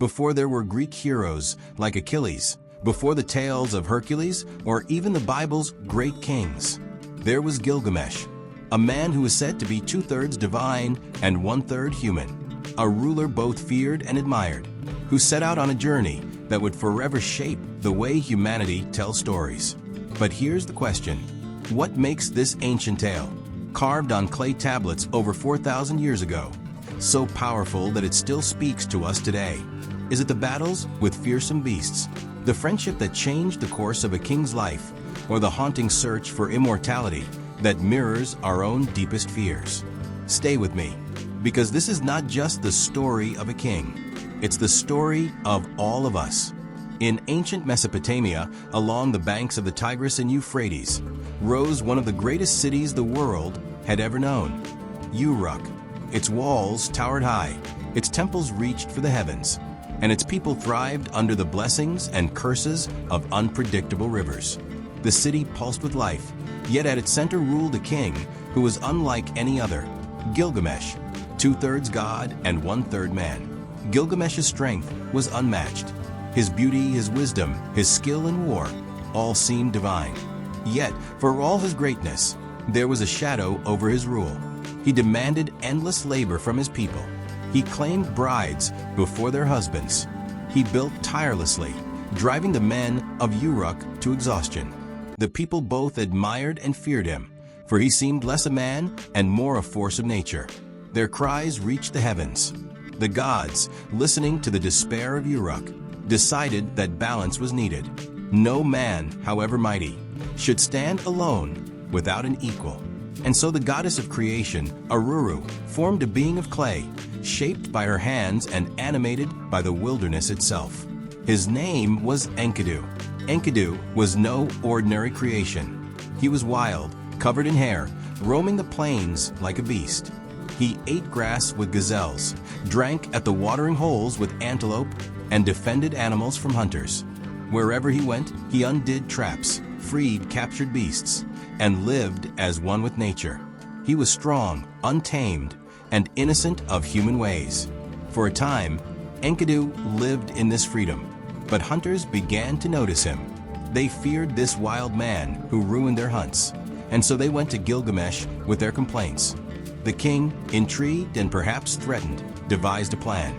before there were Greek heroes like Achilles, before the tales of Hercules, or even the Bible's great kings. There was Gilgamesh, a man who was said to be 2/3 divine and 1/3 human, a ruler both feared and admired, who set out on a journey that would forever shape the way humanity tells stories. But here's the question: what makes this ancient tale, carved on clay tablets over 4,000 years ago, so powerful that it still speaks to us today? Is it the battles with fearsome beasts, the friendship that changed the course of a king's life, or the haunting search for immortality that mirrors our own deepest fears? Stay with me, because this is not just the story of a king. It's the story of all of us. In ancient Mesopotamia, along the banks of the Tigris and Euphrates, rose one of the greatest cities the world had ever known, Uruk. Its walls towered high, its temples reached for the heavens, and its people thrived under the blessings and curses of unpredictable rivers. The city pulsed with life, yet at its center ruled a king who was unlike any other, Gilgamesh, 2/3 god and 1/3 man. Gilgamesh's strength was unmatched. His beauty, his wisdom, his skill in war, all seemed divine. Yet, for all his greatness, there was a shadow over his rule. He demanded endless labor from his people. He claimed brides before their husbands. He built tirelessly, driving the men of Uruk to exhaustion. The people both admired and feared him, for he seemed less a man and more a force of nature. Their cries reached the heavens. The gods, listening to the despair of Uruk, decided that balance was needed. No man, however mighty, should stand alone without an equal. And so the goddess of creation, Uruk, formed a being of clay, shaped by her hands and animated by the wilderness itself. His name was Enkidu. Enkidu was no ordinary creation. He was wild, covered in hair, roaming the plains like a beast. He ate grass with gazelles, drank at the watering holes with antelope, and defended animals from hunters. Wherever he went, he undid traps, freed captured beasts, and lived as one with nature. He was strong, untamed, and innocent of human ways. For a time, Enkidu lived in this freedom, but hunters began to notice him. They feared this wild man who ruined their hunts, and so they went to Gilgamesh with their complaints. The king, intrigued and perhaps threatened, devised a plan.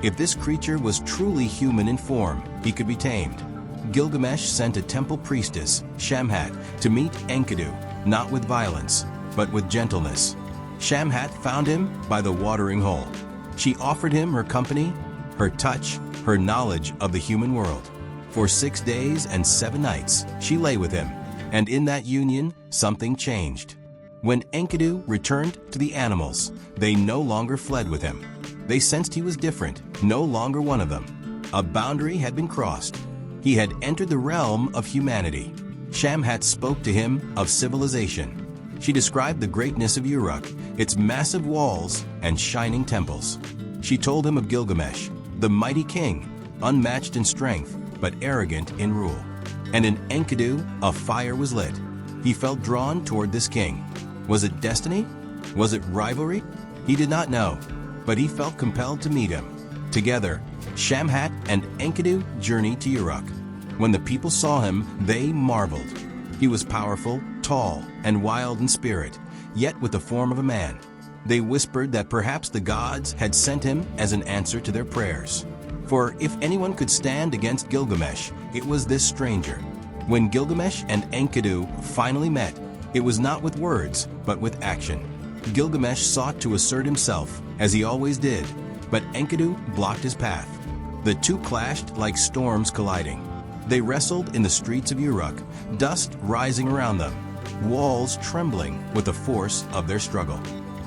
If this creature was truly human in form, he could be tamed. Gilgamesh sent a temple priestess, Shamhat, to meet Enkidu, not with violence, but with gentleness. Shamhat found him by the watering hole. She offered him her company, her touch, her knowledge of the human world. For 6 days and 7 nights, she lay with him, and in that union, something changed. When Enkidu returned to the animals, they no longer fled with him. They sensed he was different, no longer one of them. A boundary had been crossed. He had entered the realm of humanity. Shamhat spoke to him of civilization. She described the greatness of Uruk, its massive walls and shining temples. She told him of Gilgamesh, the mighty king, unmatched in strength but arrogant in rule. And in Enkidu, a fire was lit. He felt drawn toward this king. Was it destiny? Was it rivalry? He did not know, but he felt compelled to meet him. Together, Shamhat and Enkidu journeyed to Uruk. When the people saw him, they marveled. He was powerful, tall, and wild in spirit, yet with the form of a man. They whispered that perhaps the gods had sent him as an answer to their prayers. For if anyone could stand against Gilgamesh, it was this stranger. When Gilgamesh and Enkidu finally met, it was not with words, but with action. Gilgamesh sought to assert himself, as he always did, but Enkidu blocked his path. The two clashed like storms colliding. They wrestled in the streets of Uruk, dust rising around them, walls trembling with the force of their struggle.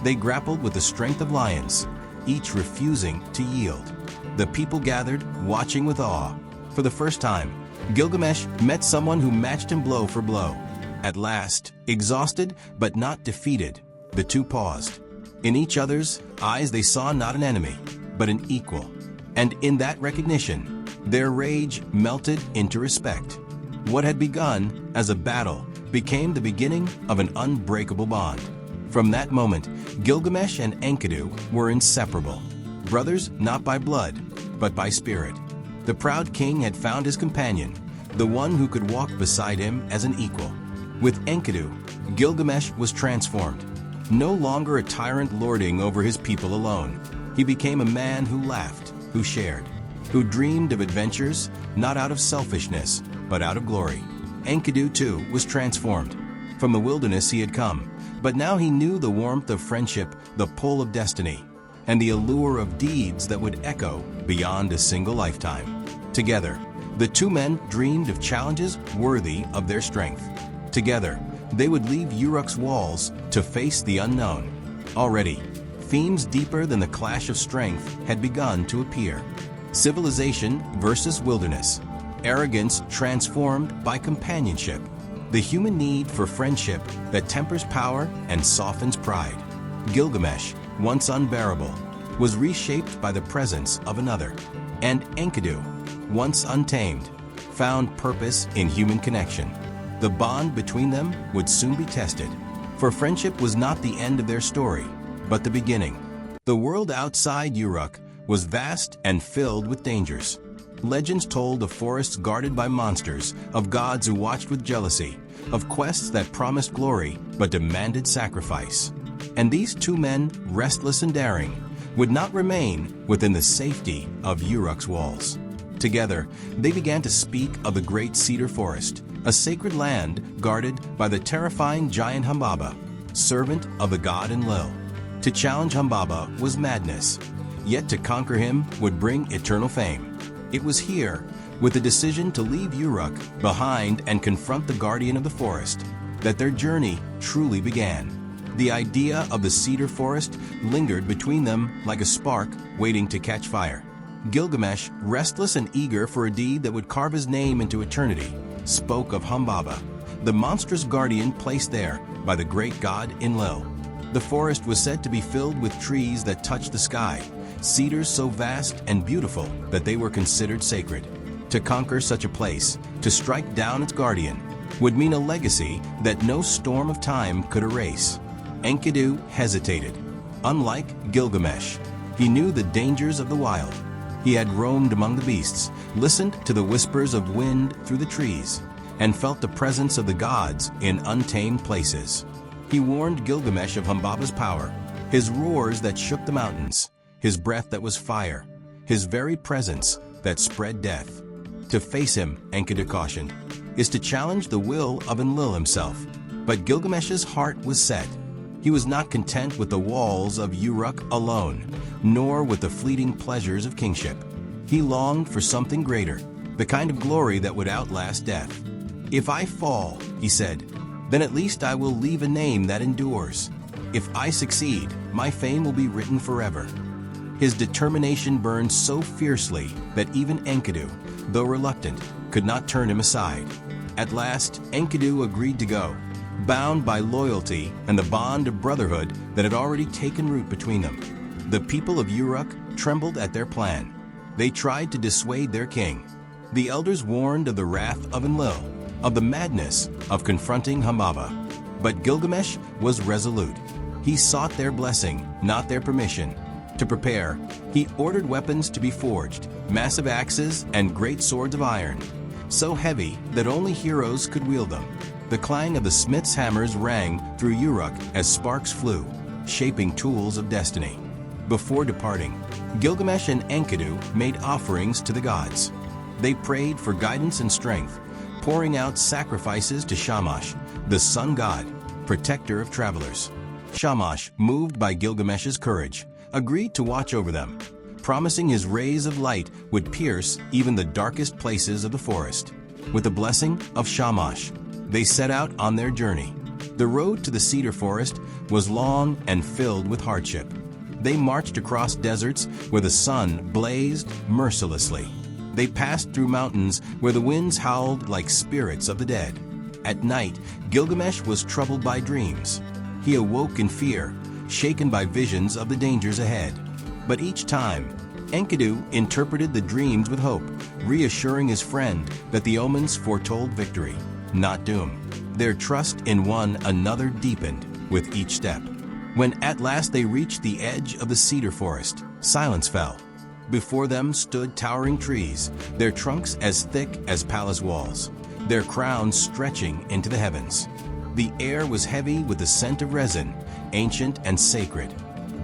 They grappled with the strength of lions, each refusing to yield. The people gathered, watching with awe. For the first time, Gilgamesh met someone who matched him blow for blow. At last, exhausted but not defeated, the two paused. In each other's eyes they saw not an enemy, but an equal. And in that recognition, their rage melted into respect. What had begun as a battle became the beginning of an unbreakable bond. From that moment, Gilgamesh and Enkidu were inseparable. Brothers not by blood, but by spirit. The proud king had found his companion, the one who could walk beside him as an equal. With Enkidu, Gilgamesh was transformed. No longer a tyrant lording over his people alone, he became a man who laughed, who shared, who dreamed of adventures, not out of selfishness, but out of glory. Enkidu, too, was transformed. From the wilderness he had come, but now he knew the warmth of friendship, the pull of destiny, and the allure of deeds that would echo beyond a single lifetime. Together, the two men dreamed of challenges worthy of their strength. Together, they would leave Uruk's walls to face the unknown. Already, themes deeper than the clash of strength had begun to appear. Civilization versus wilderness. Arrogance transformed by companionship. The human need for friendship that tempers power and softens pride. Gilgamesh, once unbearable, was reshaped by the presence of another. And Enkidu, once untamed, found purpose in human connection. The bond between them would soon be tested, for friendship was not the end of their story, but the beginning. The world outside Uruk was vast and filled with dangers. Legends told of forests guarded by monsters, of gods who watched with jealousy, of quests that promised glory but demanded sacrifice. And these two men, restless and daring, would not remain within the safety of Uruk's walls. Together, they began to speak of the great cedar forest, a sacred land guarded by the terrifying giant Humbaba, servant of the god Enlil. To challenge Humbaba was madness, yet to conquer him would bring eternal fame. It was here, with the decision to leave Uruk behind and confront the guardian of the forest, that their journey truly began. The idea of the cedar forest lingered between them like a spark waiting to catch fire. Gilgamesh, restless and eager for a deed that would carve his name into eternity, spoke of Humbaba, the monstrous guardian placed there by the great god Enlil. The forest was said to be filled with trees that touched the sky, cedars so vast and beautiful that they were considered sacred. To conquer such a place, to strike down its guardian, would mean a legacy that no storm of time could erase. Enkidu hesitated. Unlike Gilgamesh, he knew the dangers of the wild. He had roamed among the beasts, listened to the whispers of wind through the trees, and felt the presence of the gods in untamed places. He warned Gilgamesh of Humbaba's power, his roars that shook the mountains, his breath that was fire, his very presence that spread death. To face him, Enkidu cautioned, is to challenge the will of Enlil himself. But Gilgamesh's heart was set. He was not content with the walls of Uruk alone, nor with the fleeting pleasures of kingship. He longed for something greater, the kind of glory that would outlast death. If I fall, he said, then at least I will leave a name that endures. If I succeed, my fame will be written forever. His determination burned so fiercely that even Enkidu, though reluctant, could not turn him aside. At last, Enkidu agreed to go, bound by loyalty and the bond of brotherhood that had already taken root between them. The people of Uruk trembled at their plan. They tried to dissuade their king. The elders warned of the wrath of Enlil, of the madness of confronting Humbaba. But Gilgamesh was resolute. He sought their blessing, not their permission. To prepare, he ordered weapons to be forged, massive axes and great swords of iron, so heavy that only heroes could wield them. The clang of the smith's hammers rang through Uruk as sparks flew, shaping tools of destiny. Before departing, Gilgamesh and Enkidu made offerings to the gods. They prayed for guidance and strength, pouring out sacrifices to Shamash, the sun god, protector of travelers. Shamash, moved by Gilgamesh's courage, agreed to watch over them, promising his rays of light would pierce even the darkest places of the forest. With the blessing of Shamash, they set out on their journey. The road to the cedar forest was long and filled with hardship. They marched across deserts where the sun blazed mercilessly. They passed through mountains where the winds howled like spirits of the dead. At night, Gilgamesh was troubled by dreams. He awoke in fear, shaken by visions of the dangers ahead. But each time, Enkidu interpreted the dreams with hope, reassuring his friend that the omens foretold victory, not doom. Their trust in one another deepened with each step. When at last they reached the edge of the cedar forest, silence fell. Before them stood towering trees, their trunks as thick as palace walls, their crowns stretching into the heavens. The air was heavy with the scent of resin, ancient and sacred.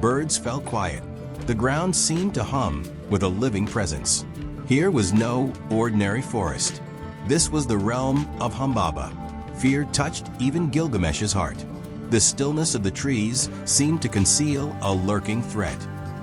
Birds fell quiet. The ground seemed to hum with a living presence. Here was no ordinary forest. This was the realm of Humbaba. Fear touched even Gilgamesh's heart. The stillness of the trees seemed to conceal a lurking threat.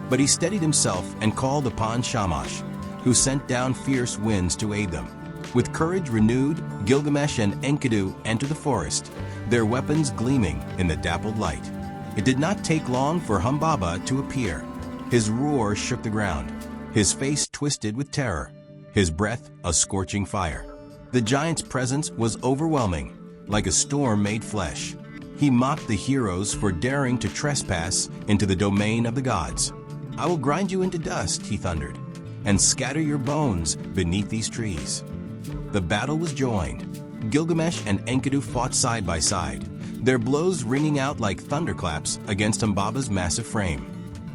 But he steadied himself and called upon Shamash, who sent down fierce winds to aid them. With courage renewed, Gilgamesh and Enkidu entered the forest, their weapons gleaming in the dappled light. It did not take long for Humbaba to appear. His roar shook the ground, his face twisted with terror, his breath a scorching fire. The giant's presence was overwhelming, like a storm made flesh. He mocked the heroes for daring to trespass into the domain of the gods. "I will grind you into dust," he thundered, "and scatter your bones beneath these trees." The battle was joined. Gilgamesh and Enkidu fought side by side, their blows ringing out like thunderclaps against Humbaba's massive frame.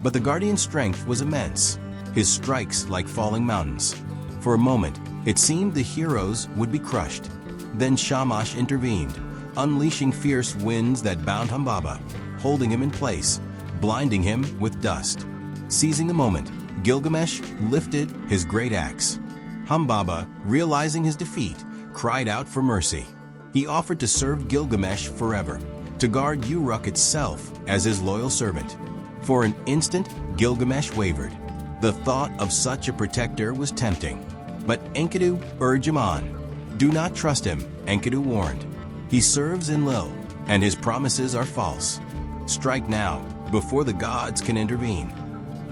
But the guardian's strength was immense, his strikes like falling mountains. For a moment, it seemed the heroes would be crushed. Then Shamash intervened, unleashing fierce winds that bound Humbaba, holding him in place, blinding him with dust. Seizing the moment, Gilgamesh lifted his great axe. Humbaba, realizing his defeat, cried out for mercy. He offered to serve Gilgamesh forever, to guard Uruk itself as his loyal servant. For an instant, Gilgamesh wavered. The thought of such a protector was tempting. But Enkidu urged him on. "Do not trust him," Enkidu warned. "He serves Enlil, and his promises are false. Strike now, before the gods can intervene."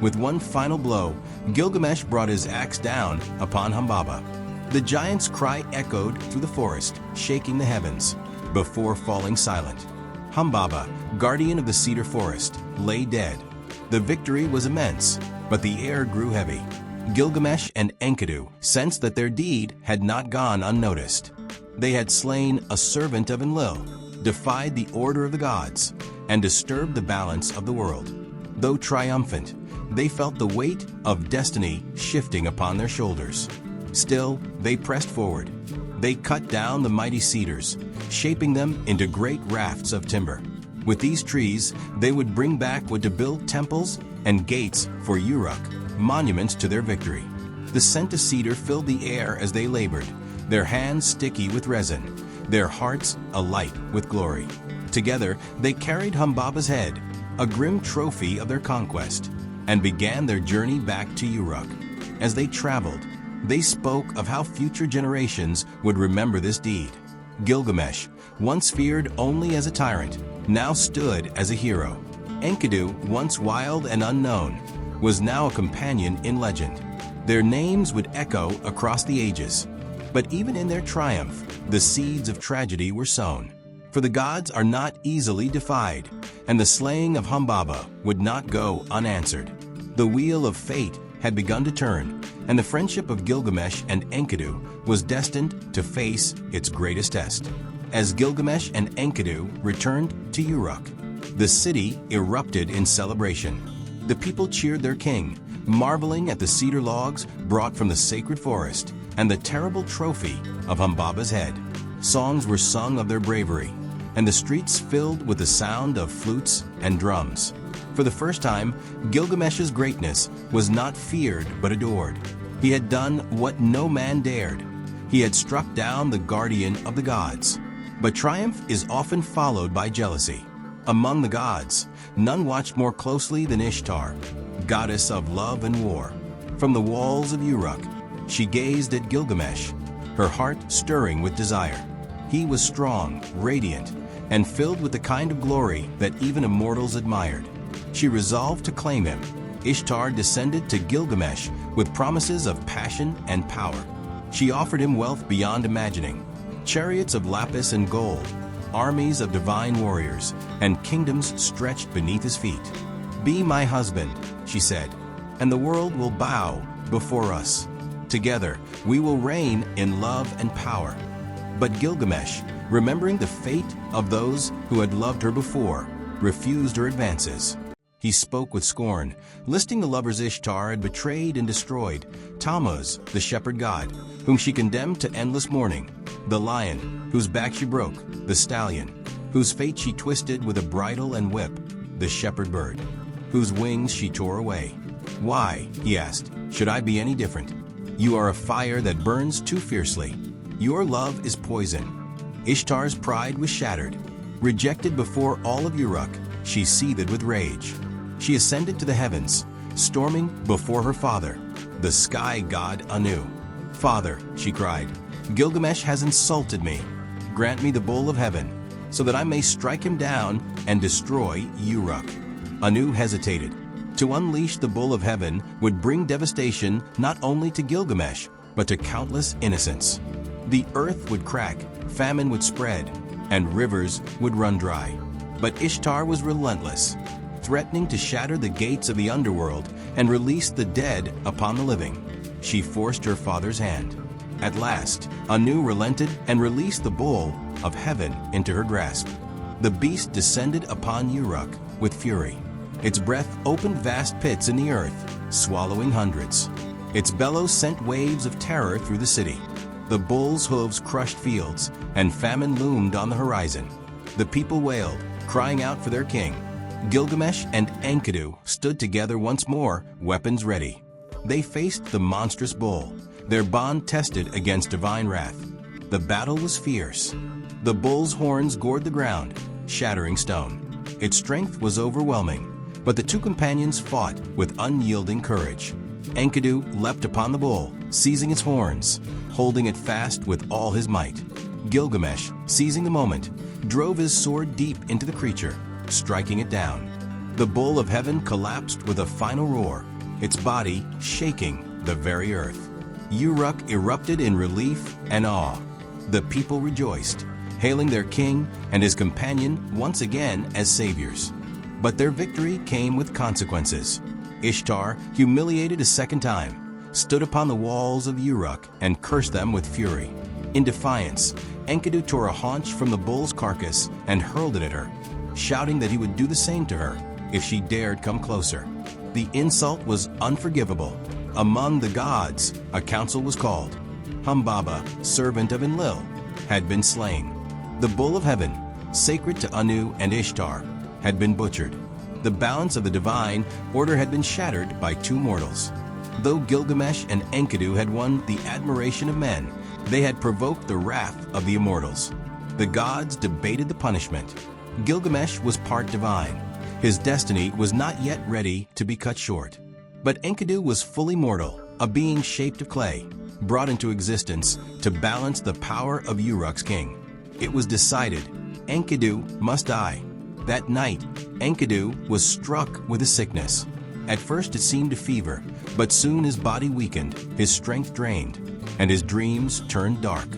With one final blow, Gilgamesh brought his axe down upon Humbaba. The giant's cry echoed through the forest, shaking the heavens, before falling silent. Humbaba, guardian of the cedar forest, lay dead. The victory was immense, but the air grew heavy. Gilgamesh and Enkidu sensed that their deed had not gone unnoticed. They had slain a servant of Enlil, defied the order of the gods, and disturbed the balance of the world. Though triumphant, they felt the weight of destiny shifting upon their shoulders. Still, they pressed forward. They cut down the mighty cedars, shaping them into great rafts of timber. With these trees, they would bring back wood to build temples and gates for Uruk, monuments to their victory. The scent of cedar filled the air as they labored, their hands sticky with resin, their hearts alight with glory. Together, they carried Humbaba's head, a grim trophy of their conquest, and began their journey back to Uruk. As they traveled, they spoke of how future generations would remember this deed. Gilgamesh, once feared only as a tyrant, now stood as a hero. Enkidu, once wild and unknown, was now a companion in legend. Their names would echo across the ages. But even in their triumph, the seeds of tragedy were sown. For the gods are not easily defied, and the slaying of Humbaba would not go unanswered. The wheel of fate had begun to turn, and the friendship of Gilgamesh and Enkidu was destined to face its greatest test. As Gilgamesh and Enkidu returned to Uruk, the city erupted in celebration. The people cheered their king, marveling at the cedar logs brought from the sacred forest and the terrible trophy of Humbaba's head. Songs were sung of their bravery, and the streets filled with the sound of flutes and drums. For the first time, Gilgamesh's greatness was not feared but adored. He had done what no man dared. He had struck down the guardian of the gods. But triumph is often followed by jealousy. Among the gods, none watched more closely than Ishtar, goddess of love and war. From the walls of Uruk, she gazed at Gilgamesh, her heart stirring with desire. He was strong, radiant, and filled with the kind of glory that even immortals admired. She resolved to claim him. Ishtar descended to Gilgamesh with promises of passion and power. She offered him wealth beyond imagining, chariots of lapis and gold, armies of divine warriors, and kingdoms stretched beneath his feet. "Be my husband," she said, "and the world will bow before us. Together, we will reign in love and power." But Gilgamesh, remembering the fate of those who had loved her before, refused her advances. he spoke with scorn, listing the lovers Ishtar had betrayed and destroyed, Tammuz, the shepherd god, whom she condemned to endless mourning, the lion, whose back she broke, the stallion, whose fate she twisted with a bridle and whip, the shepherd bird, whose wings she tore away. Why, he asked, should I be any different? You are a fire that burns too fiercely. Your love is poison. Ishtar's pride was shattered. Rejected before all of Uruk, she seethed with rage. She ascended to the heavens, storming before her father, the sky god Anu. Father, she cried, Gilgamesh has insulted me. Grant me the bowl of heaven, so that I may strike him down and destroy Uruk. Anu hesitated. To unleash the bull of heaven would bring devastation not only to Gilgamesh, but to countless innocents. The earth would crack, famine would spread, and rivers would run dry. But Ishtar was relentless, threatening to shatter the gates of the underworld and release the dead upon the living. She forced her father's hand. At last, Anu relented and released the bull of heaven into her grasp. The beast descended upon Uruk with fury. Its breath opened vast pits in the earth, swallowing hundreds. Its bellows sent waves of terror through the city. The bull's hooves crushed fields, and famine loomed on the horizon. The people wailed, crying out for their king. Gilgamesh and Enkidu stood together once more, weapons ready. They faced the monstrous bull, their bond tested against divine wrath. The battle was fierce. The bull's horns gored the ground, shattering stone. Its strength was overwhelming, but the two companions fought with unyielding courage. Enkidu leapt upon the bull, seizing its horns, holding it fast with all his might. Gilgamesh, seizing the moment, drove his sword deep into the creature, striking it down. The bull of heaven collapsed with a final roar, its body shaking the very earth. Uruk erupted in relief and awe. The people rejoiced, hailing their king and his companion once again as saviors. But their victory came with consequences. Ishtar, humiliated a second time, stood upon the walls of Uruk and cursed them with fury. In defiance, Enkidu tore a haunch from the bull's carcass and hurled it at her, shouting that he would do the same to her if she dared come closer. The insult was unforgivable. Among the gods, a council was called. Humbaba, servant of Enlil, had been slain. The bull of heaven, sacred to Anu and Ishtar, had been butchered. The balance of the divine order had been shattered by two mortals. Though Gilgamesh and Enkidu had won the admiration of men, they had provoked the wrath of the immortals. The gods debated the punishment. Gilgamesh was part divine. His destiny was not yet ready to be cut short. But Enkidu was fully mortal, a being shaped of clay, brought into existence to balance the power of Uruk's king. It was decided, Enkidu must die. That night, Enkidu was struck with a sickness. At first it seemed a fever, but soon his body weakened, his strength drained, and his dreams turned dark.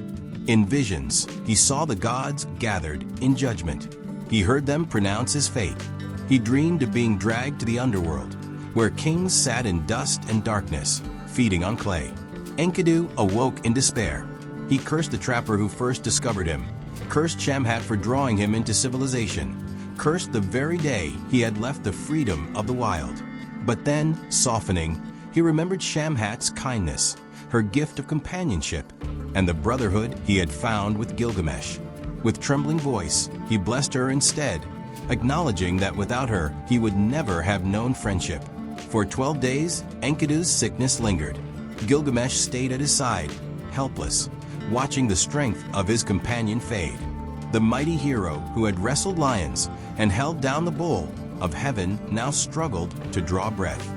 In visions, he saw the gods gathered in judgment. He heard them pronounce his fate. He dreamed of being dragged to the underworld, where kings sat in dust and darkness, feeding on clay. Enkidu awoke in despair. He cursed the trapper who first discovered him, cursed Shamhat for drawing him into civilization, cursed the very day he had left the freedom of the wild. But then, softening, he remembered Shamhat's kindness, her gift of companionship, and the brotherhood he had found with Gilgamesh. With trembling voice, he blessed her instead, acknowledging that without her he would never have known friendship. For 12 days, Enkidu's sickness lingered. Gilgamesh stayed at his side, helpless, watching the strength of his companion fade. The mighty hero who had wrestled lions and held down the bull of heaven now struggled to draw breath.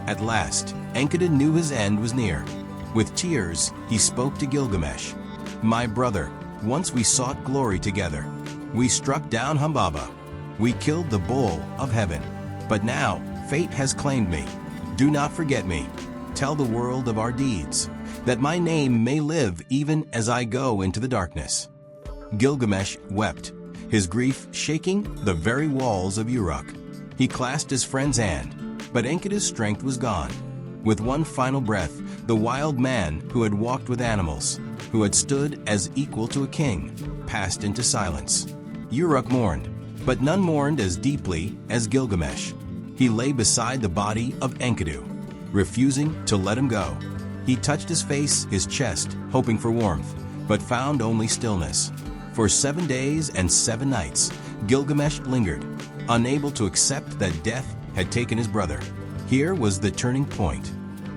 At last, Enkidu knew his end was near. With tears, he spoke to Gilgamesh. My brother, once we sought glory together. We struck down Humbaba. We killed the bull of heaven. But now, fate has claimed me. Do not forget me. Tell the world of our deeds, that my name may live even as I go into the darkness. Gilgamesh wept, his grief shaking the very walls of Uruk. He clasped his friend's hand, but Enkidu's strength was gone. With one final breath, the wild man who had walked with animals, who had stood as equal to a king, passed into silence. Uruk mourned, but none mourned as deeply as Gilgamesh. He lay beside the body of Enkidu, refusing to let him go. He touched his face, his chest, hoping for warmth, but found only stillness. For 7 days and 7 nights, Gilgamesh lingered, unable to accept that death had taken his brother. Here was the turning point.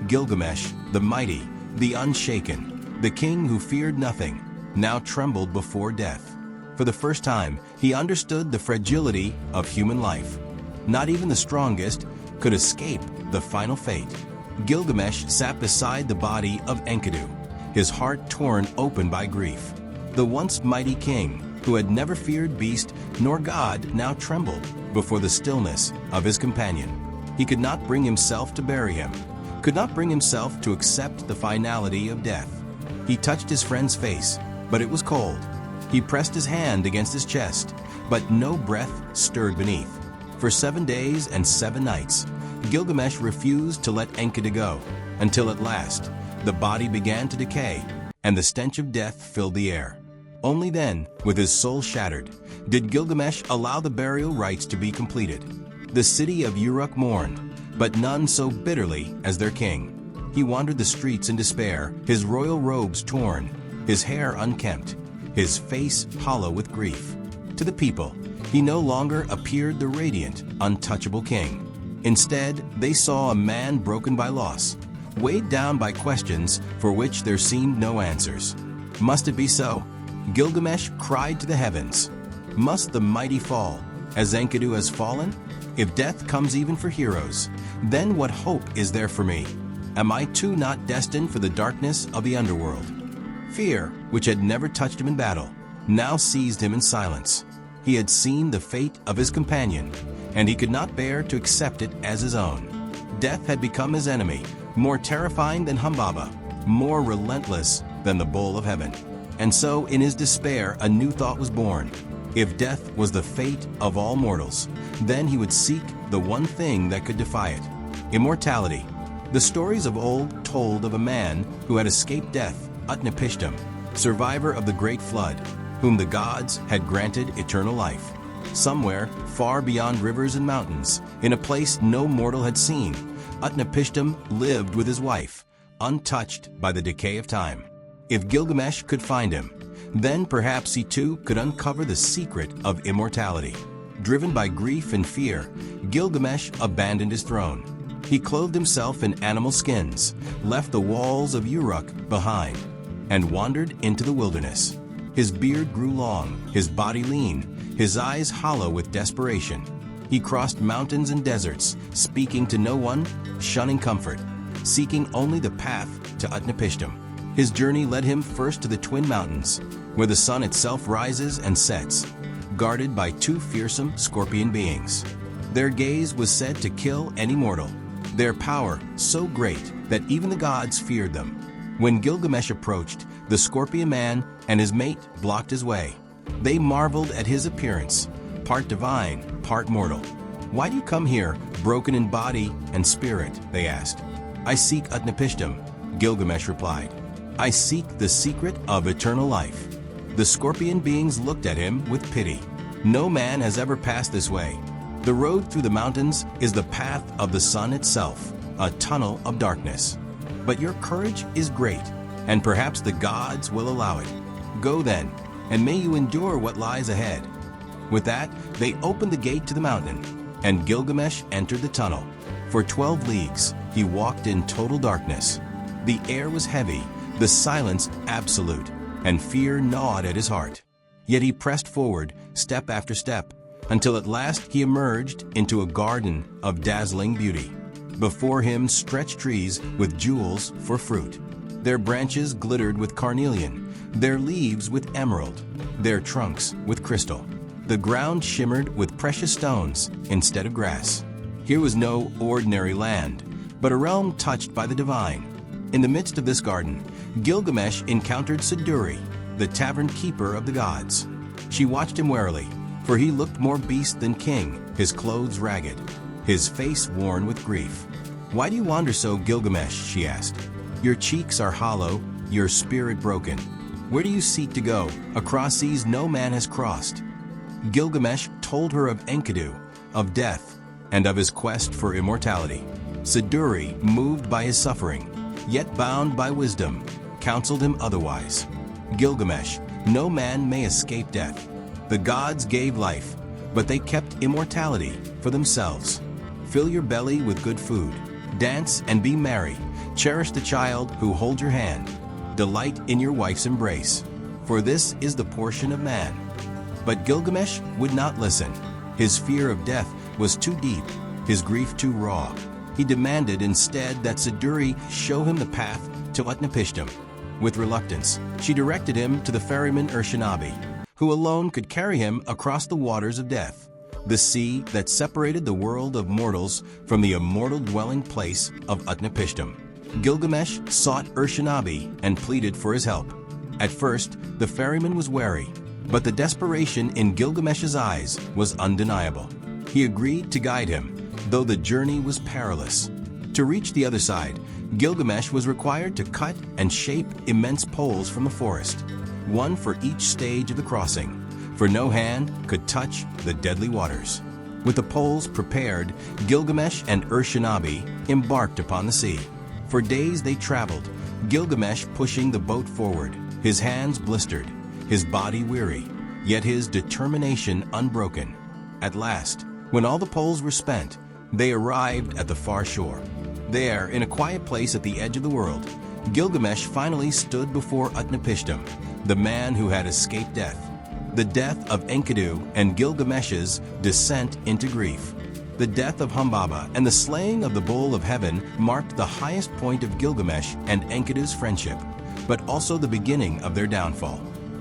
Gilgamesh, the mighty, the unshaken, the king who feared nothing, now trembled before death. For the first time, he understood the fragility of human life. Not even the strongest could escape the final fate. Gilgamesh sat beside the body of Enkidu, his heart torn open by grief. The once mighty king, who had never feared beast nor god, now trembled before the stillness of his companion. He could not bring himself to bury him, could not bring himself to accept the finality of death. He touched his friend's face, but it was cold. He pressed his hand against his chest, but no breath stirred beneath. For 7 days and 7 nights, Gilgamesh refused to let Enkidu go, until at last, the body began to decay, and the stench of death filled the air. Only then, with his soul shattered, did Gilgamesh allow the burial rites to be completed. The city of Uruk mourned, but none so bitterly as their king. He wandered the streets in despair, his royal robes torn, his hair unkempt, his face hollow with grief. To the people, he no longer appeared the radiant, untouchable king. Instead, they saw a man broken by loss, weighed down by questions for which there seemed no answers. Must it be so? Gilgamesh cried to the heavens. Must the mighty fall, as Enkidu has fallen? If death comes even for heroes, then what hope is there for me? Am I too not destined for the darkness of the underworld? Fear, which had never touched him in battle, now seized him in silence. He had seen the fate of his companion, and he could not bear to accept it as his own. Death had become his enemy, more terrifying than Humbaba, more relentless than the bull of heaven. And so, in his despair, a new thought was born. If death was the fate of all mortals, then he would seek the one thing that could defy it: immortality. The stories of old told of a man who had escaped death, Utnapishtim, survivor of the great flood, whom the gods had granted eternal life. Somewhere, far beyond rivers and mountains, in a place no mortal had seen, Utnapishtim lived with his wife, untouched by the decay of time. If Gilgamesh could find him, then perhaps he too could uncover the secret of immortality. Driven by grief and fear, Gilgamesh abandoned his throne. He clothed himself in animal skins, left the walls of Uruk behind, and wandered into the wilderness. His beard grew long, his body lean, his eyes hollow with desperation. He crossed mountains and deserts, speaking to no one, shunning comfort, seeking only the path to Utnapishtim. His journey led him first to the Twin Mountains, where the sun itself rises and sets, guarded by 2 fearsome scorpion beings. Their gaze was said to kill any mortal, their power so great that even the gods feared them. When Gilgamesh approached, the scorpion man and his mate blocked his way. They marveled at his appearance, part divine, part mortal. "Why do you come here, broken in body and spirit?" they asked. "I seek Utnapishtim," Gilgamesh replied. "I seek the secret of eternal life." The scorpion beings looked at him with pity. "No man has ever passed this way. The road through the mountains is the path of the sun itself, a tunnel of darkness. But your courage is great, and perhaps the gods will allow it. Go then, and may you endure what lies ahead." With that, they opened the gate to the mountain, and Gilgamesh entered the tunnel. For 12 leagues, he walked in total darkness. The air was heavy, the silence absolute, and fear gnawed at his heart. Yet he pressed forward, step after step, until at last he emerged into a garden of dazzling beauty. Before him stretched trees with jewels for fruit. Their branches glittered with carnelian, their leaves with emerald, their trunks with crystal. The ground shimmered with precious stones instead of grass. Here was no ordinary land, but a realm touched by the divine. In the midst of this garden, Gilgamesh encountered Siduri, the tavern keeper of the gods. She watched him warily, for he looked more beast than king, his clothes ragged, his face worn with grief. "Why do you wander so, Gilgamesh?" she asked. "Your cheeks are hollow, your spirit broken. Where do you seek to go, across seas no man has crossed?" Gilgamesh told her of Enkidu, of death, and of his quest for immortality. Siduri, moved by his suffering, yet bound by wisdom, counseled him otherwise. Gilgamesh, no man may escape death. The gods gave life, but they kept immortality for themselves. Fill your belly with good food. Dance and be merry. Cherish the child who holds your hand. Delight in your wife's embrace, for this is the portion of man. But Gilgamesh would not listen. His fear of death was too deep, his grief too raw. He demanded instead that Siduri show him the path to Utnapishtim. With reluctance, she directed him to the ferryman Urshanabi, who alone could carry him across the waters of death, the sea that separated the world of mortals from the immortal dwelling place of Utnapishtim. Gilgamesh sought Urshanabi and pleaded for his help. At first, the ferryman was wary, but the desperation in Gilgamesh's eyes was undeniable. He agreed to guide him, though the journey was perilous. To reach the other side, Gilgamesh was required to cut and shape immense poles from the forest, one for each stage of the crossing, for no hand could touch the deadly waters. With the poles prepared, Gilgamesh and Urshanabi embarked upon the sea. For days they traveled, Gilgamesh pushing the boat forward, his hands blistered, his body weary, yet his determination unbroken. At last, when all the poles were spent, they arrived at the far shore. There, in a quiet place at the edge of the world, Gilgamesh finally stood before Utnapishtim, the man who had escaped death. The death of Enkidu and Gilgamesh's descent into grief. The death of Humbaba and the slaying of the bull of heaven marked the highest point of Gilgamesh and Enkidu's friendship, but also the beginning of their downfall.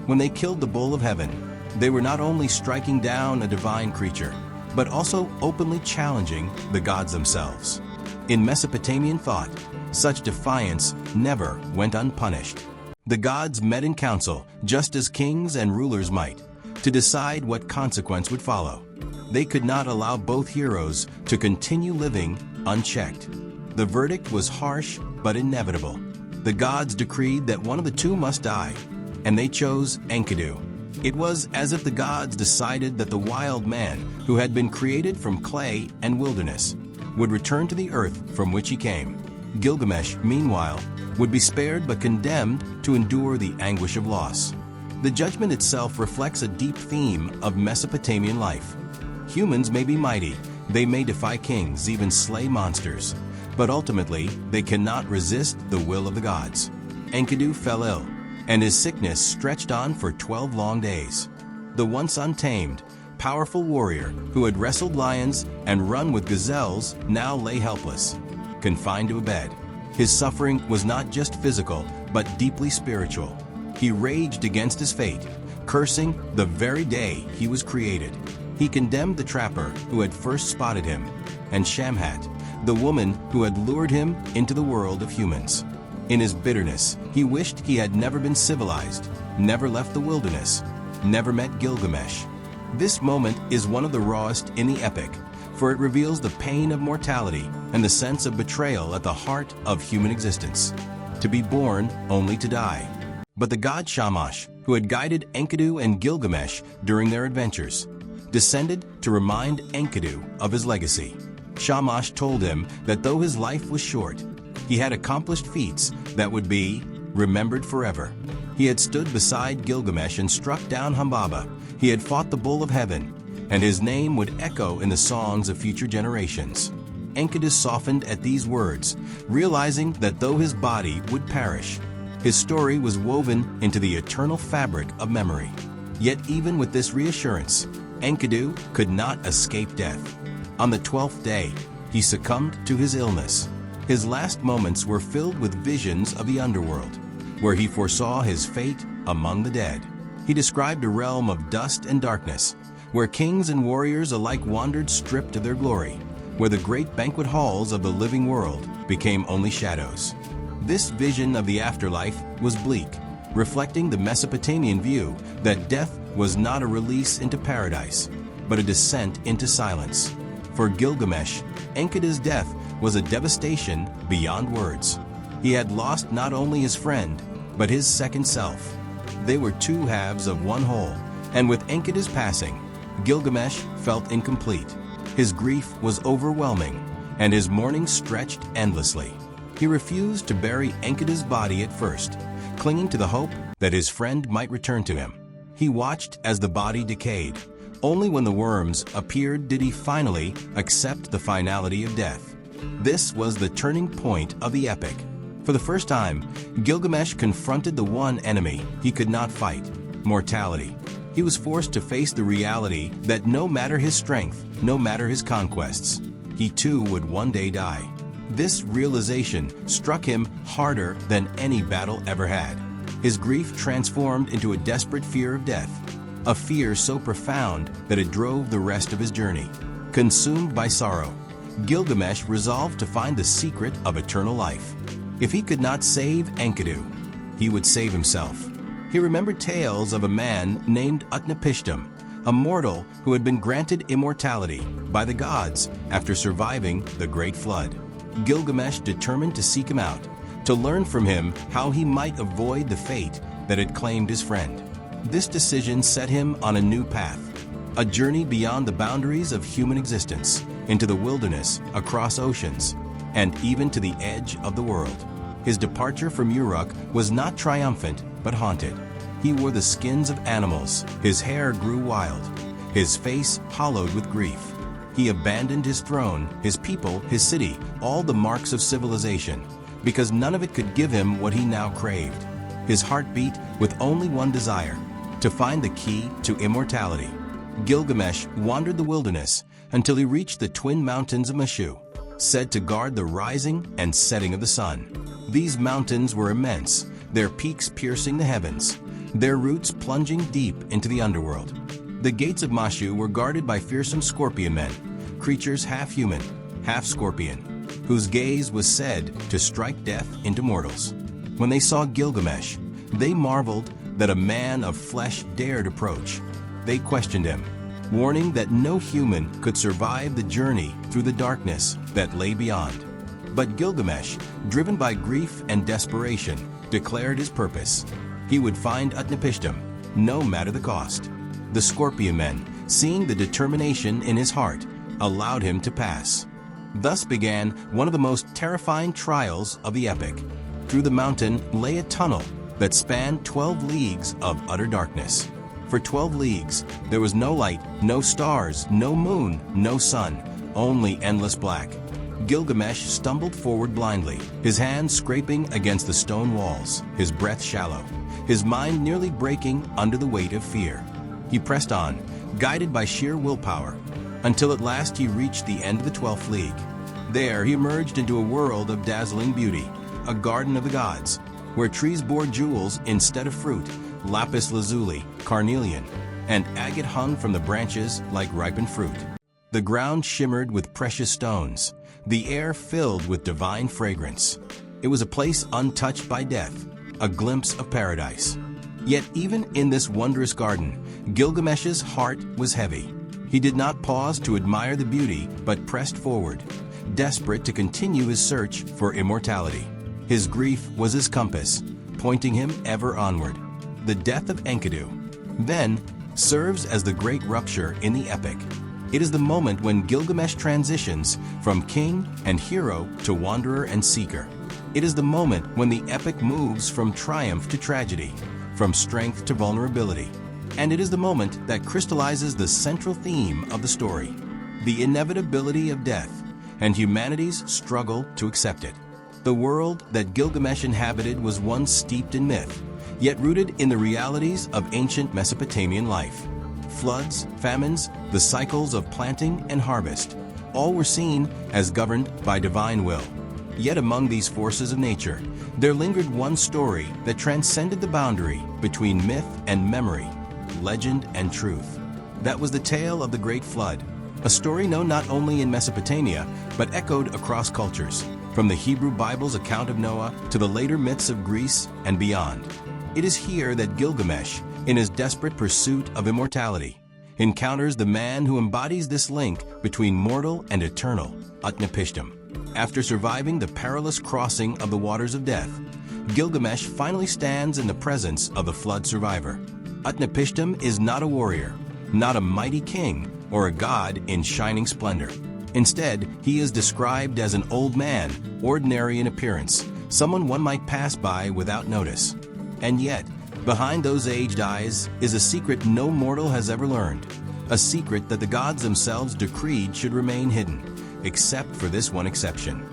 When they killed the bull of heaven, they were not only striking down a divine creature, but also openly challenging the gods themselves. In Mesopotamian thought, such defiance never went unpunished. The gods met in council, just as kings and rulers might, to decide what consequence would follow. They could not allow both heroes to continue living unchecked. The verdict was harsh but inevitable. The gods decreed that one of the two must die, and they chose Enkidu. It was as if the gods decided that the wild man, who had been created from clay and wilderness, would return to the earth from which he came. Gilgamesh, meanwhile, would be spared but condemned to endure the anguish of loss. The judgment itself reflects a deep theme of Mesopotamian life. Humans may be mighty, they may defy kings, even slay monsters, but ultimately they cannot resist the will of the gods. Enkidu fell ill, and his sickness stretched on for 12 long days. The once untamed, powerful warrior who had wrestled lions and run with gazelles now lay helpless, confined to a bed. His suffering was not just physical, but deeply spiritual. He raged against his fate, cursing the very day he was created. He condemned the trapper who had first spotted him, and Shamhat, the woman who had lured him into the world of humans. In his bitterness, he wished he had never been civilized, never left the wilderness, never met Gilgamesh. This moment is one of the rawest in the epic, for it reveals the pain of mortality and the sense of betrayal at the heart of human existence. To be born only to die. But the god Shamash, who had guided Enkidu and Gilgamesh during their adventures, descended to remind Enkidu of his legacy. Shamash told him that though his life was short, he had accomplished feats that would be remembered forever. He had stood beside Gilgamesh and struck down Humbaba. He had fought the bull of heaven, and his name would echo in the songs of future generations. Enkidu softened at these words, realizing that though his body would perish, his story was woven into the eternal fabric of memory. Yet even with this reassurance, Enkidu could not escape death. On the 12th day, he succumbed to his illness. His last moments were filled with visions of the underworld, where he foresaw his fate among the dead. He described a realm of dust and darkness, where kings and warriors alike wandered stripped of their glory, where the great banquet halls of the living world became only shadows. This vision of the afterlife was bleak, reflecting the Mesopotamian view that death was not a release into paradise, but a descent into silence. For Gilgamesh, Enkidu's death was a devastation beyond words. He had lost not only his friend, but his second self. They were two halves of one whole, and with Enkidu's passing, Gilgamesh felt incomplete. His grief was overwhelming, and his mourning stretched endlessly. He refused to bury Enkidu's body at first, clinging to the hope that his friend might return to him. He watched as the body decayed. Only when the worms appeared did he finally accept the finality of death. This was the turning point of the epic. For the first time, Gilgamesh confronted the one enemy he could not fight: mortality. He was forced to face the reality that no matter his strength, no matter his conquests, he too would one day die. This realization struck him harder than any battle ever had. His grief transformed into a desperate fear of death, a fear so profound that it drove the rest of his journey. Consumed by sorrow, Gilgamesh resolved to find the secret of eternal life. If he could not save Enkidu, he would save himself. He remembered tales of a man named Utnapishtim, a mortal who had been granted immortality by the gods after surviving the Great Flood. Gilgamesh determined to seek him out, to learn from him how he might avoid the fate that had claimed his friend. This decision set him on a new path, a journey beyond the boundaries of human existence, into the wilderness, across oceans, and even to the edge of the world. His departure from Uruk was not triumphant, but haunted. He wore the skins of animals, his hair grew wild, his face hollowed with grief. He abandoned his throne, his people, his city, all the marks of civilization, because none of it could give him what he now craved. His heart beat with only one desire: to find the key to immortality. Gilgamesh wandered the wilderness until he reached the twin mountains of Meshu, said to guard the rising and setting of the sun. These mountains were immense, their peaks piercing the heavens, their roots plunging deep into the underworld. The gates of Meshu were guarded by fearsome scorpion men, creatures half human, half scorpion, whose gaze was said to strike death into mortals. When they saw Gilgamesh, they marveled that a man of flesh dared approach. They questioned him, warning that no human could survive the journey through the darkness that lay beyond. But Gilgamesh, driven by grief and desperation, declared his purpose. He would find Utnapishtim, no matter the cost. The scorpion men, seeing the determination in his heart, allowed him to pass. Thus began one of the most terrifying trials of the epic. Through the mountain lay a tunnel that spanned 12 leagues of utter darkness. For 12 leagues, there was no light, no stars, no moon, no sun, only endless black. Gilgamesh stumbled forward blindly, his hands scraping against the stone walls, his breath shallow, his mind nearly breaking under the weight of fear. He pressed on, guided by sheer willpower, until at last he reached the end of the 12th league. There he emerged into a world of dazzling beauty, a garden of the gods, where trees bore jewels instead of fruit, lapis lazuli, carnelian, and agate hung from the branches like ripened fruit. The ground shimmered with precious stones, the air filled with divine fragrance. It was a place untouched by death, a glimpse of paradise. Yet even in this wondrous garden, Gilgamesh's heart was heavy. He did not pause to admire the beauty, but pressed forward, desperate to continue his search for immortality. His grief was his compass, pointing him ever onward. The death of Enkidu, then, serves as the great rupture in the epic. It is the moment when Gilgamesh transitions from king and hero to wanderer and seeker. It is the moment when the epic moves from triumph to tragedy, from strength to vulnerability. And it is the moment that crystallizes the central theme of the story: the inevitability of death and humanity's struggle to accept it. The world that Gilgamesh inhabited was once steeped in myth, yet rooted in the realities of ancient Mesopotamian life. Floods, famines, the cycles of planting and harvest, all were seen as governed by divine will. Yet among these forces of nature, there lingered one story that transcended the boundary between myth and memory, legend and truth. That was the tale of the Great Flood, a story known not only in Mesopotamia, but echoed across cultures, from the Hebrew Bible's account of Noah to the later myths of Greece and beyond. It is here that Gilgamesh, in his desperate pursuit of immortality, encounters the man who embodies this link between mortal and eternal, Utnapishtim. After surviving the perilous crossing of the waters of death, Gilgamesh finally stands in the presence of the flood survivor. Utnapishtim is not a warrior, not a mighty king, or a god in shining splendor. Instead, he is described as an old man, ordinary in appearance, someone one might pass by without notice. And yet, behind those aged eyes is a secret no mortal has ever learned, a secret that the gods themselves decreed should remain hidden, except for this one exception.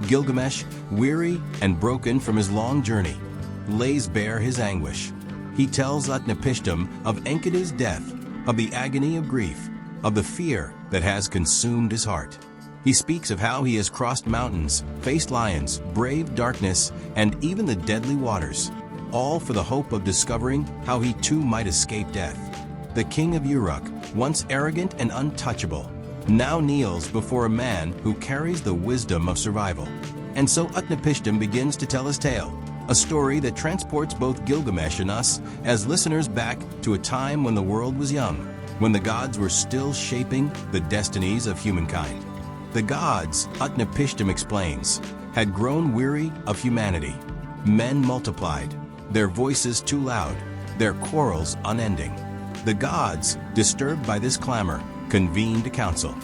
Gilgamesh, weary and broken from his long journey, lays bare his anguish. He tells Utnapishtim of Enkidu's death, of the agony of grief, of the fear that has consumed his heart. He speaks of how he has crossed mountains, faced lions, braved darkness, and even the deadly waters, all for the hope of discovering how he too might escape death. The King of Uruk, once arrogant and untouchable, now kneels before a man who carries the wisdom of survival. And so Utnapishtim begins to tell his tale, a story that transports both Gilgamesh and us as listeners back to a time when the world was young, when the gods were still shaping the destinies of humankind. The gods, Utnapishtim explains, had grown weary of humanity. Men multiplied, their voices too loud, their quarrels unending. The gods, disturbed by this clamor, convened a council.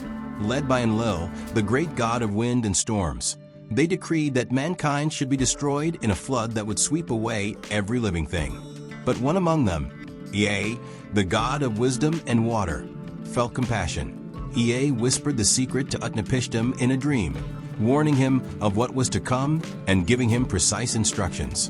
Led by Enlil, the great god of wind and storms, they decreed that mankind should be destroyed in a flood that would sweep away every living thing. But one among them, Ea, the god of wisdom and water, felt compassion. Ea whispered the secret to Utnapishtim in a dream, warning him of what was to come and giving him precise instructions.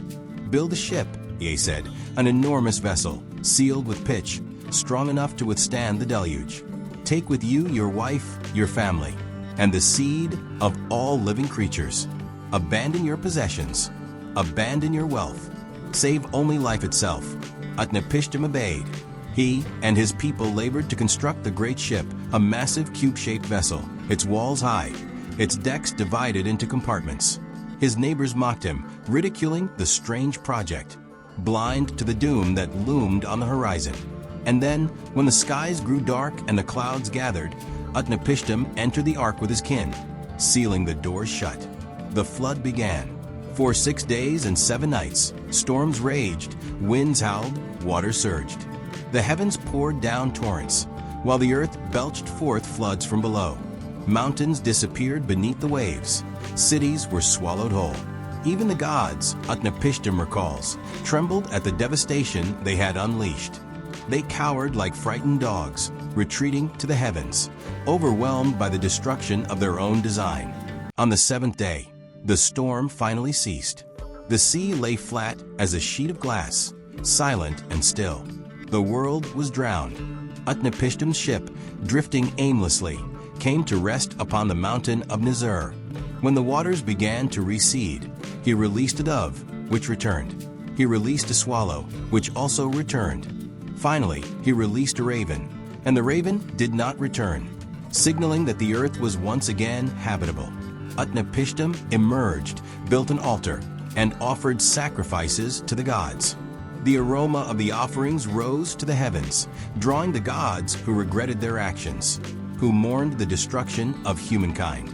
Build a ship, Ea said, an enormous vessel, sealed with pitch, strong enough to withstand the deluge. Take with you your wife, your family, and the seed of all living creatures. Abandon your possessions. Abandon your wealth. Save only life itself. Utnapishtim obeyed. He and his people labored to construct the great ship, a massive cube-shaped vessel, its walls high, its decks divided into compartments. His neighbors mocked him, ridiculing the strange project, blind to the doom that loomed on the horizon. And then, when the skies grew dark and the clouds gathered, Utnapishtim entered the ark with his kin, sealing the doors shut. The flood began. For 6 days and 7 nights, storms raged, winds howled, water surged. The heavens poured down torrents, while the earth belched forth floods from below. Mountains disappeared beneath the waves. Cities were swallowed whole. Even the gods, Utnapishtim recalls, trembled at the devastation they had unleashed. They cowered like frightened dogs, retreating to the heavens, overwhelmed by the destruction of their own design. On the 7th day, the storm finally ceased. The sea lay flat as a sheet of glass, silent and still. The world was drowned. Utnapishtim's ship, drifting aimlessly, came to rest upon the mountain of Nizur. When the waters began to recede, he released a dove, which returned. He released a swallow, which also returned. Finally, he released a raven, and the raven did not return, signaling that the earth was once again habitable. Utnapishtim emerged, built an altar, and offered sacrifices to the gods. The aroma of the offerings rose to the heavens, drawing the gods who regretted their actions, who mourned the destruction of humankind.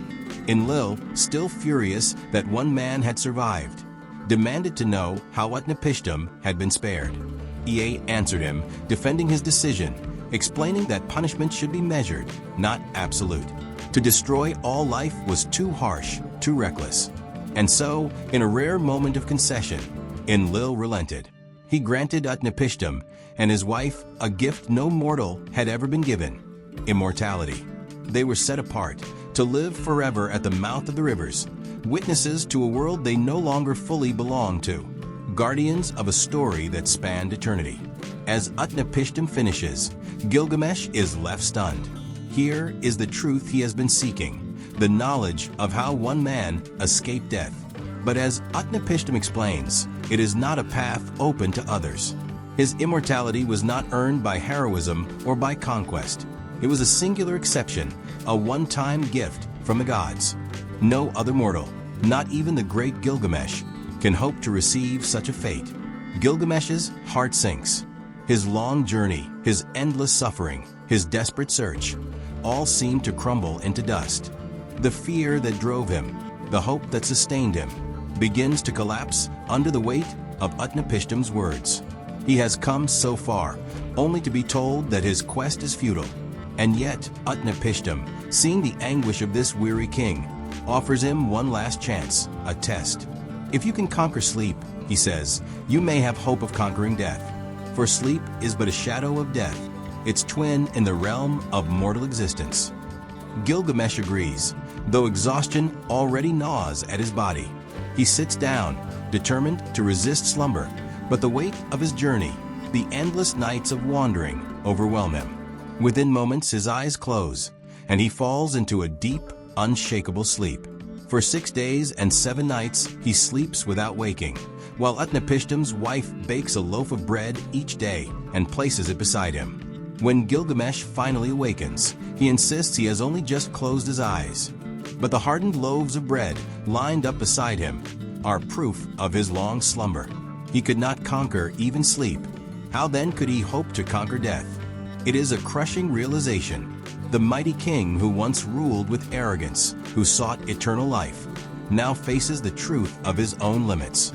Enlil, still furious that one man had survived, demanded to know how Utnapishtim had been spared. Ea answered him, defending his decision, explaining that punishment should be measured, not absolute. To destroy all life was too harsh, too reckless. And so, in a rare moment of concession, Enlil relented. He granted Utnapishtim and his wife a gift no mortal had ever been given: immortality. They were set apart to live forever at the mouth of the rivers, witnesses to a world they no longer fully belonged to, guardians of a story that spanned eternity. As Utnapishtim finishes, Gilgamesh is left stunned. Here is the truth he has been seeking, the knowledge of how one man escaped death. But as Utnapishtim explains, it is not a path open to others. His immortality was not earned by heroism or by conquest. It was a singular exception, a one-time gift from the gods. No other mortal, not even the great Gilgamesh, can hope to receive such a fate. Gilgamesh's heart sinks. His long journey, his endless suffering, his desperate search, all seem to crumble into dust. The fear that drove him, the hope that sustained him, begins to collapse under the weight of Utnapishtim's words. He has come so far, only to be told that his quest is futile. And yet, Utnapishtim, seeing the anguish of this weary king, offers him one last chance, a test. If you can conquer sleep, he says, you may have hope of conquering death. For sleep is but a shadow of death, its twin in the realm of mortal existence. Gilgamesh agrees, though exhaustion already gnaws at his body. He sits down, determined to resist slumber, but the weight of his journey, the endless nights of wandering, overwhelm him. Within moments his eyes close, and he falls into a deep, unshakable sleep. For 6 days and 7 nights he sleeps without waking, while Utnapishtim's wife bakes a loaf of bread each day and places it beside him. When Gilgamesh finally awakens, he insists he has only just closed his eyes. But the hardened loaves of bread lined up beside him are proof of his long slumber. He could not conquer even sleep. How then could he hope to conquer death? It is a crushing realization. The mighty king who once ruled with arrogance, who sought eternal life, now faces the truth of his own limits.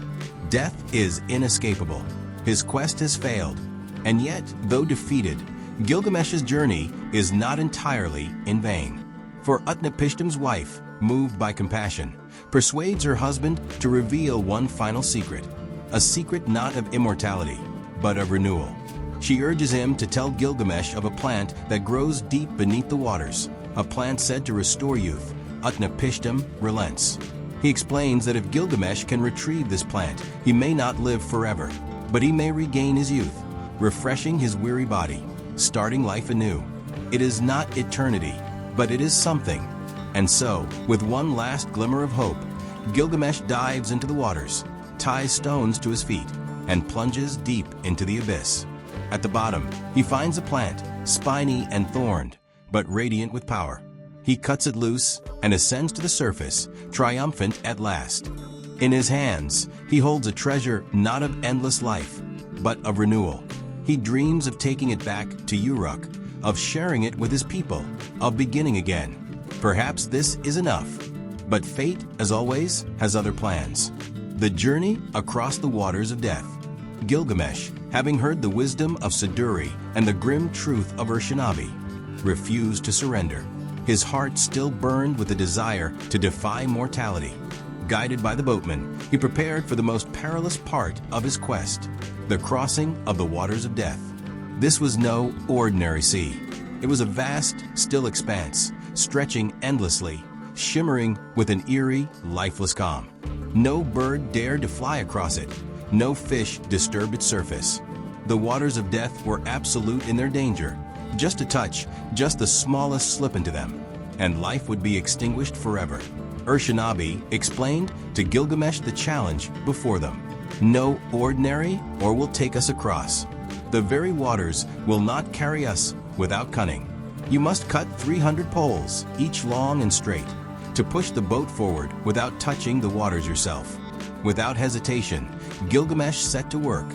Death is inescapable. His quest has failed. And yet, though defeated, Gilgamesh's journey is not entirely in vain. For Utnapishtim's wife, moved by compassion, persuades her husband to reveal one final secret, a secret not of immortality, but of renewal. She urges him to tell Gilgamesh of a plant that grows deep beneath the waters, a plant said to restore youth. Utnapishtim relents. He explains that if Gilgamesh can retrieve this plant, he may not live forever, but he may regain his youth, refreshing his weary body, starting life anew. It is not eternity, but it is something. And so, with one last glimmer of hope, Gilgamesh dives into the waters, ties stones to his feet, and plunges deep into the abyss. At the bottom, he finds a plant, spiny and thorned, but radiant with power. He cuts it loose and ascends to the surface, triumphant at last. In his hands, he holds a treasure not of endless life, but of renewal. He dreams of taking it back to Uruk, of sharing it with his people, of beginning again. Perhaps this is enough. But fate, as always, has other plans. The journey across the waters of death. Gilgamesh, having heard the wisdom of Siduri and the grim truth of Urshanabi, refused to surrender. His heart still burned with the desire to defy mortality. Guided by the boatman, he prepared for the most perilous part of his quest, the crossing of the waters of death. This was no ordinary sea. It was a vast, still expanse, stretching endlessly, shimmering with an eerie, lifeless calm. No bird dared to fly across it. No fish disturbed its surface. The waters of death were absolute in their danger. Just a touch, just the smallest slip into them, and life would be extinguished forever. Urshanabi explained to Gilgamesh the challenge before them. No ordinary, or will take us across. The very waters will not carry us without cunning. You must cut 300 poles, each long and straight, to push the boat forward without touching the waters yourself. Without hesitation, Gilgamesh set to work.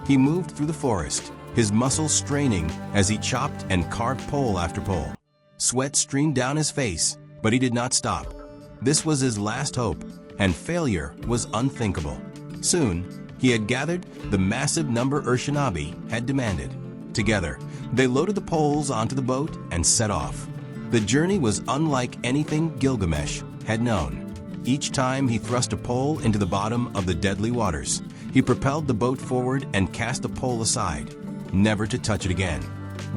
He moved through the forest, his muscles straining as he chopped and carved pole after pole. Sweat streamed down his face, but he did not stop. This was his last hope, and failure was unthinkable. Soon, he had gathered the massive number Urshanabi had demanded. Together, they loaded the poles onto the boat and set off. The journey was unlike anything Gilgamesh had known. Each time he thrust a pole into the bottom of the deadly waters, he propelled the boat forward and cast the pole aside, never to touch it again.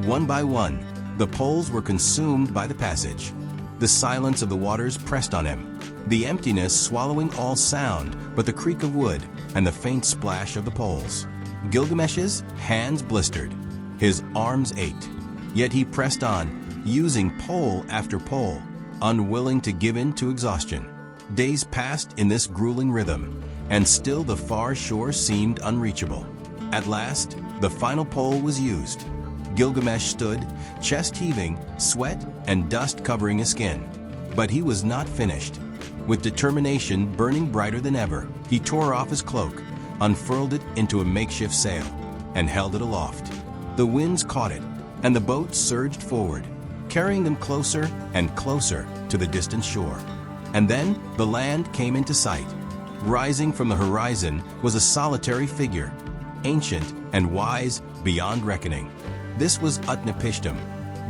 One by one, the poles were consumed by the passage. The silence of the waters pressed on him, the emptiness swallowing all sound but the creak of wood and the faint splash of the poles. Gilgamesh's hands blistered, his arms ached, yet he pressed on, using pole after pole, unwilling to give in to exhaustion. Days passed in this grueling rhythm, and still the far shore seemed unreachable. At last, the final pole was used. Gilgamesh stood, chest heaving, sweat and dust covering his skin. But he was not finished. With determination burning brighter than ever, he tore off his cloak, unfurled it into a makeshift sail, and held it aloft. The winds caught it, and the boat surged forward, carrying them closer and closer to the distant shore. And then the land came into sight. Rising from the horizon was a solitary figure, ancient and wise beyond reckoning. This was Utnapishtim,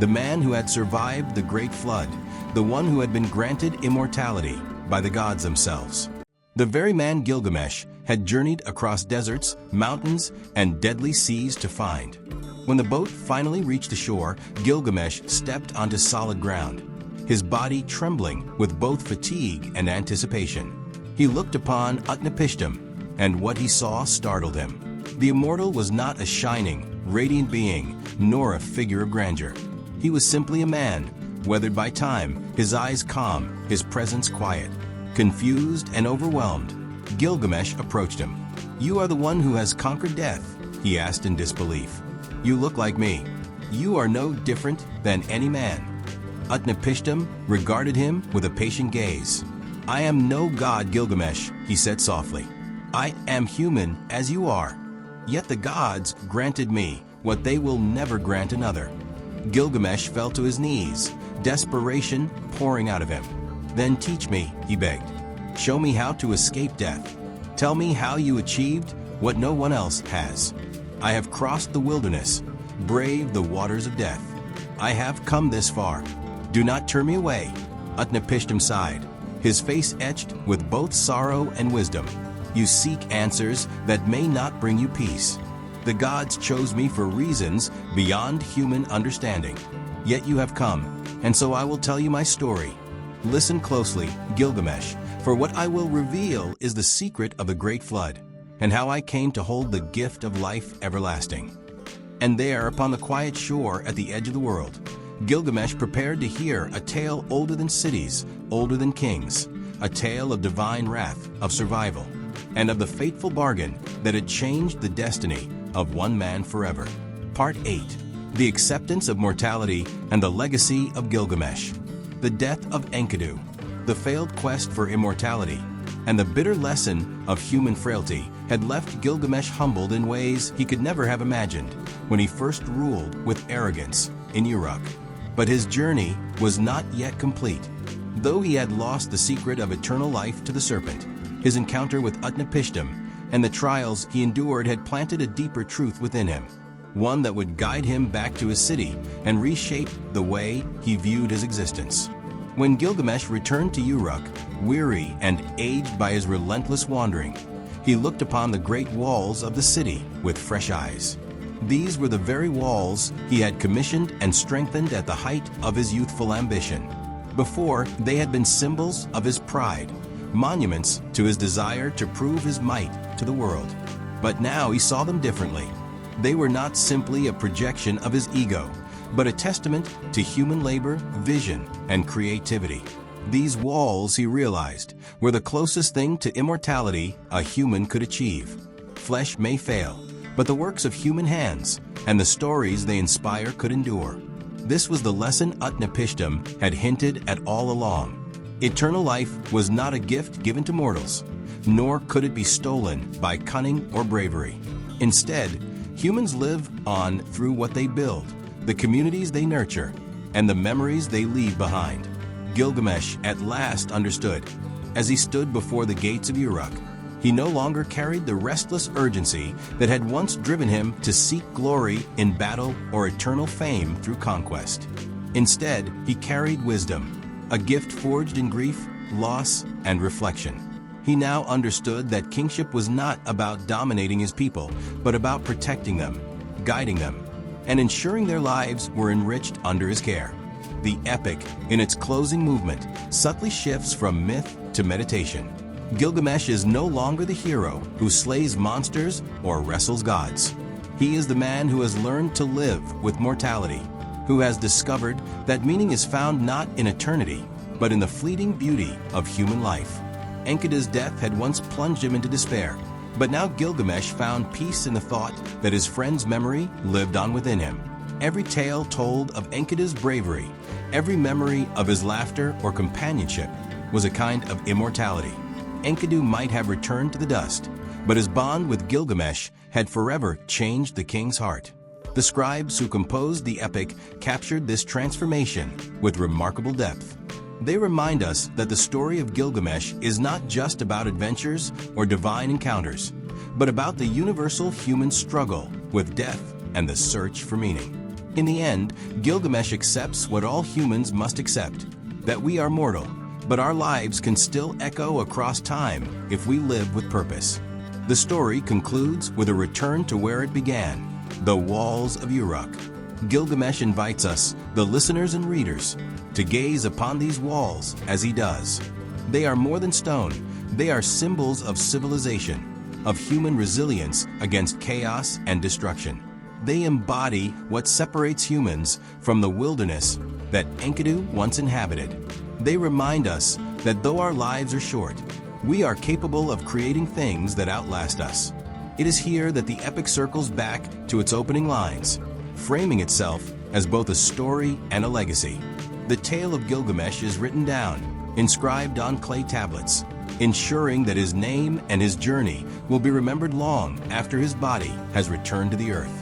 the man who had survived the great flood, the one who had been granted immortality by the gods themselves. The very man Gilgamesh had journeyed across deserts, mountains, and deadly seas to find. When the boat finally reached the shore, Gilgamesh stepped onto solid ground, his body trembling with both fatigue and anticipation. He looked upon Utnapishtim, and what he saw startled him. The immortal was not a shining, radiant being, nor a figure of grandeur. He was simply a man, weathered by time, his eyes calm, his presence quiet. Confused and overwhelmed, Gilgamesh approached him. "You are the one who has conquered death?" he asked in disbelief. "You look like me. You are no different than any man." Utnapishtim regarded him with a patient gaze. "I am no god, Gilgamesh," he said softly. "I am human as you are. Yet the gods granted me what they will never grant another." Gilgamesh fell to his knees, desperation pouring out of him. "Then teach me," he begged. "Show me how to escape death. Tell me how you achieved what no one else has. I have crossed the wilderness, braved the waters of death. I have come this far. Do not turn me away." Utnapishtim sighed, his face etched with both sorrow and wisdom. "You seek answers that may not bring you peace. The gods chose me for reasons beyond human understanding. Yet you have come, and so I will tell you my story. Listen closely, Gilgamesh, for what I will reveal is the secret of the great flood, and how I came to hold the gift of life everlasting." And there, upon the quiet shore at the edge of the world, Gilgamesh prepared to hear a tale older than cities, older than kings, a tale of divine wrath, of survival, and of the fateful bargain that had changed the destiny of one man forever. Part 8. The Acceptance of Mortality and the Legacy of Gilgamesh. The death of Enkidu, the failed quest for immortality, and the bitter lesson of human frailty had left Gilgamesh humbled in ways he could never have imagined when he first ruled with arrogance in Uruk. But his journey was not yet complete. Though he had lost the secret of eternal life to the serpent, his encounter with Utnapishtim and the trials he endured had planted a deeper truth within him, one that would guide him back to his city and reshape the way he viewed his existence. When Gilgamesh returned to Uruk, weary and aged by his relentless wandering, he looked upon the great walls of the city with fresh eyes. These were the very walls he had commissioned and strengthened at the height of his youthful ambition. Before, they had been symbols of his pride, monuments to his desire to prove his might to the world. But now he saw them differently. They were not simply a projection of his ego, but a testament to human labor, vision, and creativity. These walls, he realized, were the closest thing to immortality a human could achieve. Flesh may fail, but the works of human hands and the stories they inspire could endure. This was the lesson Utnapishtim had hinted at all along. Eternal life was not a gift given to mortals, nor could it be stolen by cunning or bravery. Instead, humans live on through what they build, the communities they nurture, and the memories they leave behind. Gilgamesh at last understood. As he stood before the gates of Uruk, he no longer carried the restless urgency that had once driven him to seek glory in battle or eternal fame through conquest. Instead, he carried wisdom, a gift forged in grief, loss, and reflection. He now understood that kingship was not about dominating his people, but about protecting them, guiding them, and ensuring their lives were enriched under his care. The epic, in its closing movement, subtly shifts from myth to meditation. Gilgamesh is no longer the hero who slays monsters or wrestles gods. He is the man who has learned to live with mortality, who has discovered that meaning is found not in eternity, but in the fleeting beauty of human life. Enkidu's death had once plunged him into despair, but now Gilgamesh found peace in the thought that his friend's memory lived on within him. Every tale told of Enkidu's bravery, every memory of his laughter or companionship was a kind of immortality. Enkidu might have returned to the dust, but his bond with Gilgamesh had forever changed the king's heart. The scribes who composed the epic captured this transformation with remarkable depth. They remind us that the story of Gilgamesh is not just about adventures or divine encounters, but about the universal human struggle with death and the search for meaning. In the end, Gilgamesh accepts what all humans must accept, that we are mortal, but our lives can still echo across time if we live with purpose. The story concludes with a return to where it began, the walls of Uruk. Gilgamesh invites us, the listeners and readers, to gaze upon these walls as he does. They are more than stone. They are symbols of civilization, of human resilience against chaos and destruction. They embody what separates humans from the wilderness that Enkidu once inhabited. They remind us that though our lives are short, we are capable of creating things that outlast us. It is here that the epic circles back to its opening lines, framing itself as both a story and a legacy. The tale of Gilgamesh is written down, inscribed on clay tablets, ensuring that his name and his journey will be remembered long after his body has returned to the earth.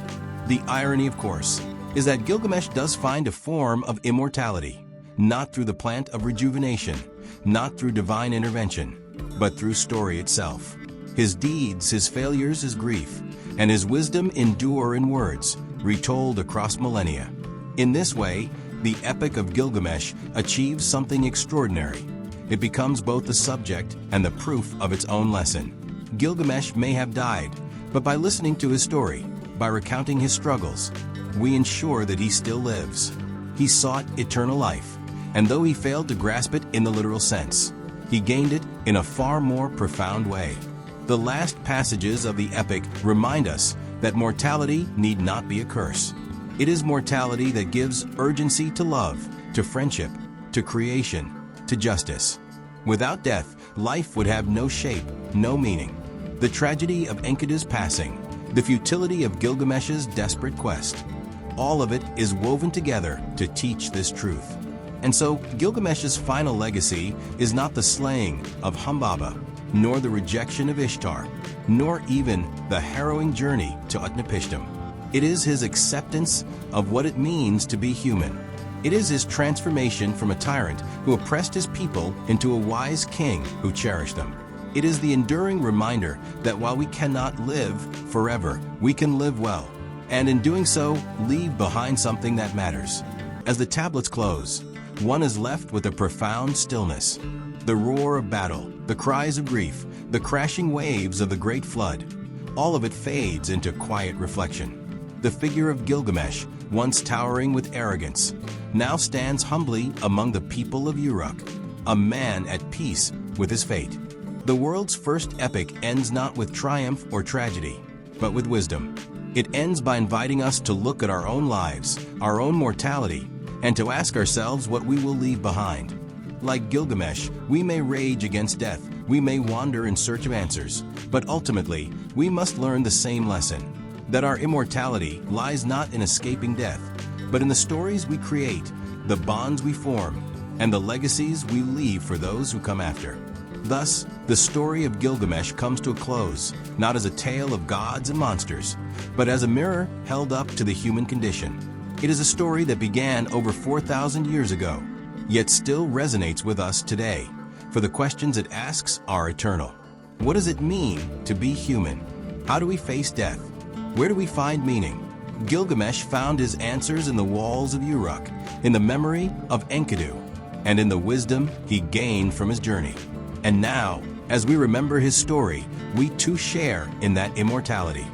The irony, of course, is that Gilgamesh does find a form of immortality, not through the plant of rejuvenation, not through divine intervention, but through story itself. His deeds, his failures, his grief, and his wisdom endure in words, retold across millennia. In this way, the Epic of Gilgamesh achieves something extraordinary. It becomes both the subject and the proof of its own lesson. Gilgamesh may have died, but by listening to his story, by recounting his struggles, we ensure that he still lives. He sought eternal life, and though he failed to grasp it in the literal sense, he gained it in a far more profound way. The last passages of the epic remind us that mortality need not be a curse. It is mortality that gives urgency to love, to friendship, to creation, to justice. Without death, life would have no shape, no meaning. The tragedy of Enkidu's passing, the futility of Gilgamesh's desperate quest, all of it is woven together to teach this truth. And so, Gilgamesh's final legacy is not the slaying of Humbaba, nor the rejection of Ishtar, nor even the harrowing journey to Utnapishtim. It is his acceptance of what it means to be human. It is his transformation from a tyrant who oppressed his people into a wise king who cherished them. It is the enduring reminder that while we cannot live forever, we can live well, and in doing so, leave behind something that matters. As the tablets close, one is left with a profound stillness. The roar of battle, the cries of grief, the crashing waves of the great flood, all of it fades into quiet reflection. The figure of Gilgamesh, once towering with arrogance, now stands humbly among the people of Uruk, a man at peace with his fate. The world's first epic ends not with triumph or tragedy, but with wisdom. It ends by inviting us to look at our own lives, our own mortality, and to ask ourselves what we will leave behind. Like Gilgamesh, we may rage against death, we may wander in search of answers, but ultimately, we must learn the same lesson, that our immortality lies not in escaping death, but in the stories we create, the bonds we form, and the legacies we leave for those who come after. Thus, the story of Gilgamesh comes to a close, not as a tale of gods and monsters, but as a mirror held up to the human condition. It is a story that began over 4,000 years ago, yet still resonates with us today, for the questions it asks are eternal. What does it mean to be human? How do we face death? Where do we find meaning? Gilgamesh found his answers in the walls of Uruk, in the memory of Enkidu, and in the wisdom he gained from his journey. And now, as we remember his story, we too share in that immortality.